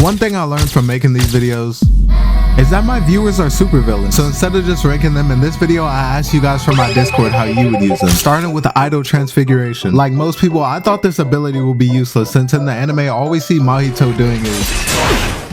One thing I learned from making these videos is that my viewers are supervillains. So instead of just ranking them in this video, I asked you guys from my Discord how you would use them. Starting with the idol transfiguration. Like most people, I thought this ability would be useless since in the anime I always see Mahito doing is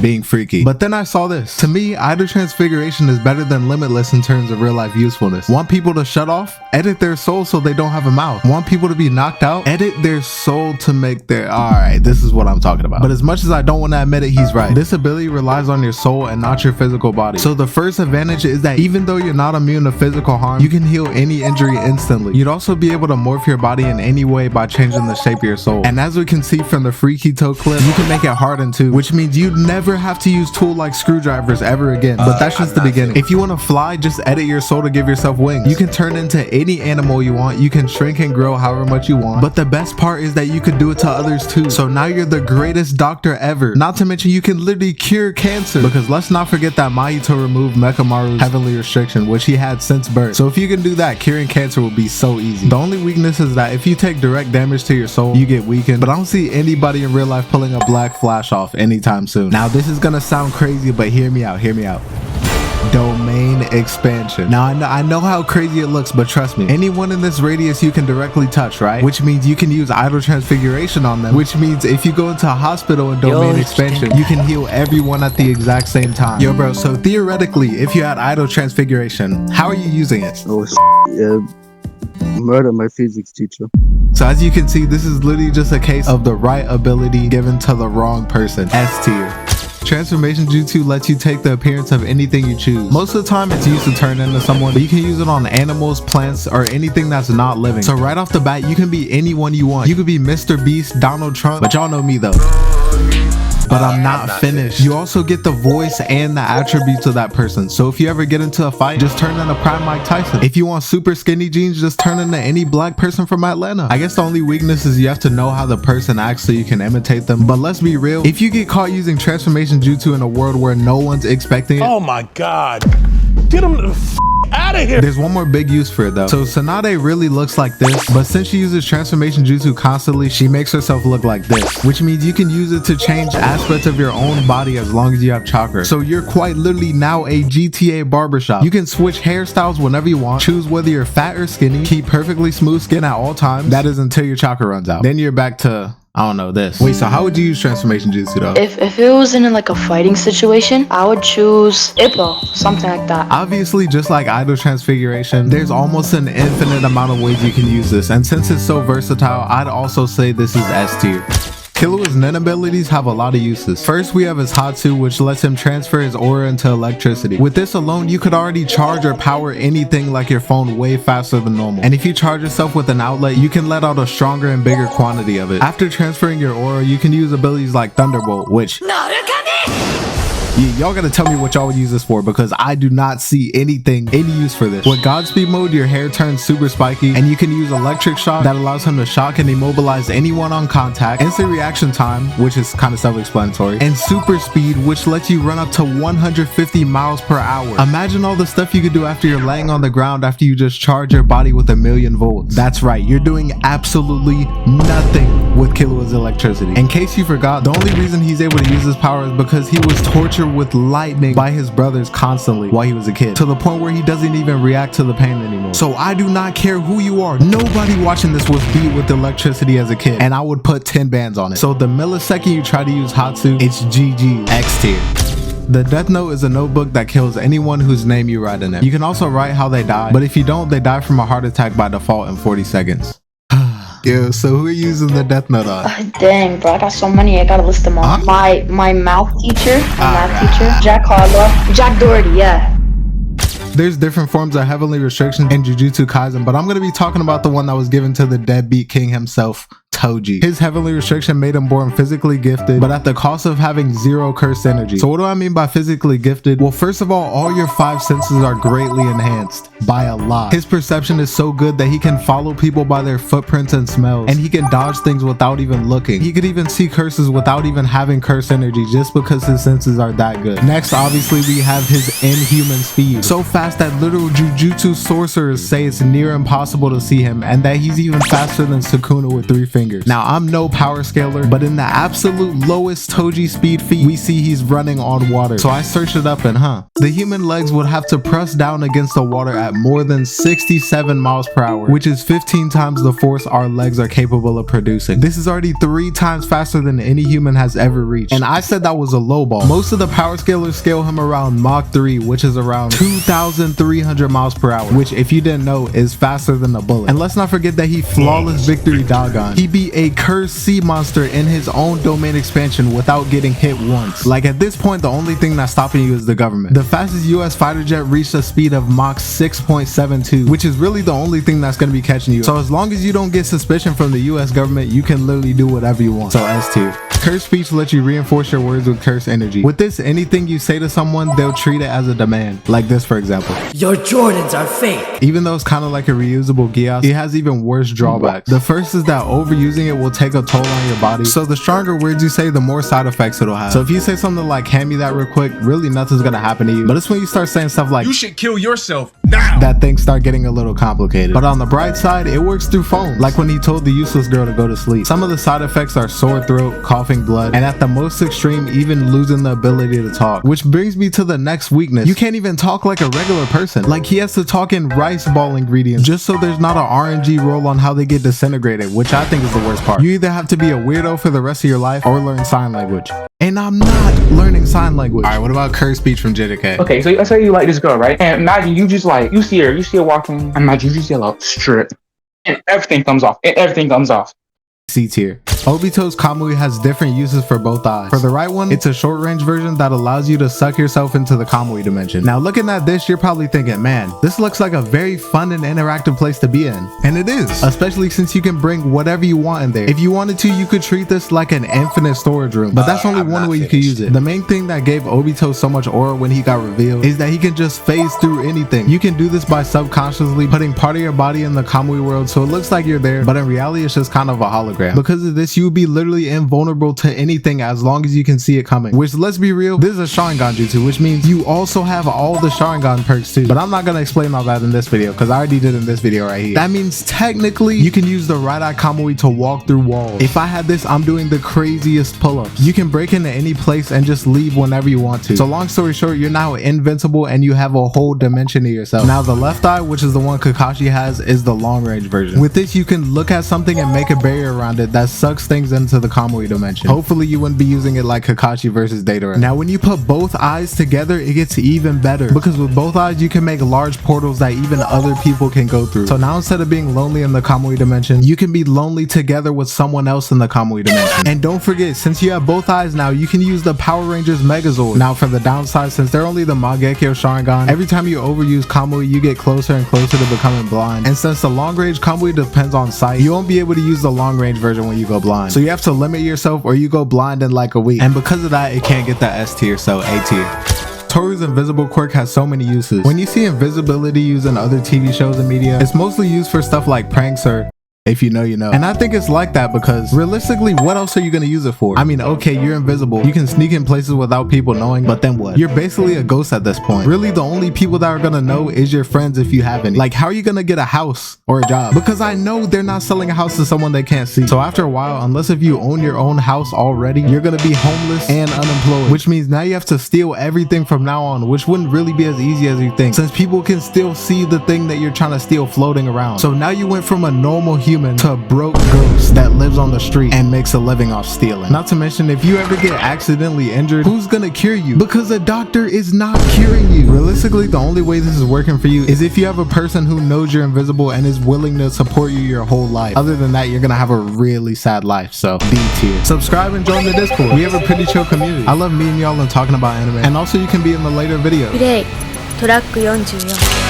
being freaky. But then I saw this. To me, idol transfiguration is better than limitless in terms of real life usefulness. Want people to shut off? Edit their soul so they don't have a mouth. Want people to be knocked out? Edit their soul to make their... Alright, this is what I'm talking about. But as much as I don't want to admit it, he's right. This ability relies on your soul and not your physical body. So the first advantage is that even though you're not immune to physical harm, you can heal any injury instantly. You'd also be able to morph your body in any way by changing the shape of your soul. And as we can see from the freaky toe clip, you can make it hardened too, which means you'd never have to use tools like screwdrivers ever again. But that's just the beginning. If you want to fly, just edit your soul to give yourself wings. You can turn into any animal you want. You can shrink and grow however much you want. But the best part is that you could do it to others too. So now you're the greatest doctor ever. Not to mention you can literally cure cancer. Because let's not forget that Mahito removed Mechamaru's heavenly restriction, which he had since birth. So if you can do that, curing cancer will be so easy. The only weakness is that if you take direct damage to your soul, you get weakened. But I don't see anybody in real life pulling a black flash off anytime soon. Now this is gonna sound crazy, but hear me out. Domain expansion. Now I know how crazy it looks, but trust me, anyone in this radius you can directly touch, right? Which means you can use idol transfiguration on them, which means if you go into a hospital in domain expansion, you can heal everyone at the exact same time. Yo bro, so theoretically, if you had idol transfiguration, how are you using it? Oh yeah, murder my physics teacher. So as you can see, this is literally just a case of the right ability given to the wrong person. S tier. Transformation jutsu lets you take the appearance of anything you choose. Most of the time it's used to turn into someone, but you can use it on animals, plants, or anything that's not living. So right off the bat, you can be anyone you want. You could be Mr. Beast, Donald Trump, but y'all know me though. But I'm not finished. You also get the voice and the attributes of that person. So if you ever get into a fight, just turn into Prime Mike Tyson. If you want super skinny jeans, just turn into any black person from Atlanta. I guess the only weakness is you have to know how the person acts so you can imitate them. But let's be real, if you get caught using transformation jutsu in a world where no one's expecting it, oh my god, get him the f out of here. There's one more big use for it though. So Tsunade really looks like this, but since she uses transformation jutsu constantly, she makes herself look like this, which means you can use it to change aspects of your own body as long as you have chakra. So you're quite literally now a GTA barbershop. You can switch hairstyles whenever you want, choose whether you're fat or skinny, keep perfectly smooth skin at all times. That is until your chakra runs out. Then you're back to, I don't know, this. Wait, so how would you use transformation jutsu though? If it was in like a fighting situation, I would choose Ippo, something like that. Obviously, just like idol transfiguration, there's almost an infinite amount of ways you can use this. And since it's so versatile, I'd also say this is S tier. Killua's nin abilities have a lot of uses. First, we have his Hatsu, which lets him transfer his aura into electricity. With this alone, you could already charge or power anything like your phone way faster than normal. And if you charge yourself with an outlet, you can let out a stronger and bigger quantity of it. After transferring your aura, you can use abilities like Thunderbolt, which... Y'all gotta tell me what y'all would use this for, because I do not see any use for this. With Godspeed mode, your hair turns super spiky, and you can use electric shock that allows him to shock and immobilize anyone on contact, instant reaction time, which is kind of self-explanatory, and super speed, which lets you run up to 150 miles per hour. Imagine all the stuff you could do after you're laying on the ground after you just charge your body with 1,000,000 volts. That's right, you're doing absolutely nothing with Killua's electricity. In case you forgot, the only reason he's able to use this power is because he was tortured with lightning by his brothers constantly while he was a kid, to the point where he doesn't even react to the pain anymore. So I do not care who you are, nobody watching this was beat with electricity as a kid, and I would put 10 bands on it. So the millisecond you try to use Hatsu, it's GG. X tier. The Death Note is a notebook that kills anyone whose name you write in it. You can also write how they die, but if you don't, they die from a heart attack by default in 40 seconds. Yo, so who are you using the Death Note on? Dang, bro, I got so many. I gotta list them all. My math teacher, Jack Harlow, Jack Doherty, yeah. There's different forms of heavenly restrictions in Jujutsu Kaisen, but I'm going to be talking about the one that was given to the deadbeat king himself, Toji. His heavenly restriction made him born physically gifted, but at the cost of having 0 cursed energy. So what do I mean by physically gifted? Well, first of all your 5 senses are greatly enhanced by a lot. His perception is so good that he can follow people by their footprints and smells, and he can dodge things without even looking. He could even see curses without even having cursed energy, just because his senses are that good. Next, obviously, we have his inhuman speed. So fast that literal jujutsu sorcerers say it's near impossible to see him, and that he's even faster than Sukuna with 3 fingers. fingers. Now I'm no power scaler, but in the absolute lowest toji speed feat, we see he's running on water. So I searched it up and the human legs would have to press down against the water at more than 67 miles per hour, which is 15 times the force our legs are capable of producing. This is already 3 times faster than any human has ever reached. And I said that was a low ball. Most of the power scalers scale him around Mach 3, which is around 2,300 miles per hour, which if you didn't know is faster than a bullet. And let's not forget that he flawless victory doggone. He beat a cursed sea monster in his own domain expansion without getting hit once. Like at this point, the only thing that's stopping you is the government. The fastest US fighter jet reached a speed of Mach 6.72, which is really the only thing that's going to be catching you. So as long as you don't get suspicion from the US government, you can literally do whatever you want. So S tier. Curse speech lets you reinforce your words with curse energy. With this, anything you say to someone, they'll treat it as a demand. Like this, for example. Your Jordans are fake. Even though it's kind of like a reusable geass, it has even worse drawbacks. The first is that overusing it will take a toll on your body. So the stronger words you say, the more side effects it'll have. So if you say something like, hand me that real quick, really nothing's gonna happen to you. But it's when you start saying stuff like, you should kill yourself now, that things start getting a little complicated. But on the bright side, it works through phones. Like when he told the useless girl to go to sleep. Some of the side effects are sore throat, coughing blood, and at the most extreme, even losing the ability to talk. Which brings me to the next weakness. You can't even talk like a regular person. Like he has to talk in rice ball ingredients just so there's not an RNG roll on how they get disintegrated, which I think is the worst part. You either have to be a weirdo for the rest of your life or learn sign language. And I'm not learning sign language. Alright, what about curse speech from JJK? Okay, so let's say you like this girl, right? And imagine you just like, you see her walking, imagine you just yell strip. And everything comes off. C tier. Obito's Kamui has different uses for both eyes. For the right one, it's a short range version that allows you to suck yourself into the Kamui dimension. Now looking at this, you're probably thinking, man, this looks like a very fun and interactive place to be in. And it is, especially since you can bring whatever you want in there. If you wanted to, you could treat this like an infinite storage room, but that's only one way you could use it. The main thing that gave Obito so much aura when he got revealed is that he can just phase through anything. You can do this by subconsciously putting part of your body in the Kamui world so it looks like you're there, but in reality it's just kind of a hologram. Because of this, you would be literally invulnerable to anything as long as you can see it coming. Which, let's be real, this is a sharingan jutsu, which means you also have all the sharingan perks too. But I'm not gonna explain all that in this video because I already did in this video right here. That means technically you can use the right eye Kamui to walk through walls. If I had this, I'm doing the craziest pull-ups. You can break into any place and just leave whenever you want to. So long story short, you're now invincible and you have a whole dimension to yourself. Now the left eye, which is the one Kakashi has, is the long range version. With this, you can look at something and make a barrier around it that sucks things into the Kamui dimension. Hopefully you wouldn't be using it like Kakashi versus Deidara. Now when you put both eyes together, it gets even better because with both eyes you can make large portals that even other people can go through. So now instead of being lonely in the Kamui dimension, you can be lonely together with someone else in the Kamui dimension. And don't forget, since you have both eyes now, you can use the Power Rangers Megazord. Now for the downside, since they're only the Mangekyo Sharingan, every time you overuse Kamui, you get closer and closer to becoming blind. And since the long range Kamui depends on sight, you won't be able to use the long range version when you go blind. So you have to limit yourself or you go blind in like a week. And because of that, it can't get that S tier, so A tier. Toru's invisible quirk has so many uses. When you see invisibility used in other TV shows and media, it's mostly used for stuff like pranks or if you know, you know. And I think it's like that because realistically, what else are you gonna use it for? I mean, okay, you're invisible. You can sneak in places without people knowing, but then what? You're basically a ghost at this point. Really, the only people that are gonna know is your friends if you have any. Like, how are you gonna get a house or a job? Because I know they're not selling a house to someone they can't see. So after a while, unless if you own your own house already, you're gonna be homeless and unemployed, which means now you have to steal everything from now on, which wouldn't really be as easy as you think, since people can still see the thing that you're trying to steal floating around. So now you went from a normal human to a broke ghost that lives on the street and makes a living off stealing. Not to mention, if you ever get accidentally injured, who's gonna cure you? Because a doctor is not curing you. Realistically, the only way this is working for you is if you have a person who knows you're invisible and is willing to support you your whole life. Other than that, you're gonna have a really sad life. So B tier. Subscribe and join the Discord. We have a pretty chill community. I love meeting y'all and talking about anime. And also you can be in the later videos. プレイトラック44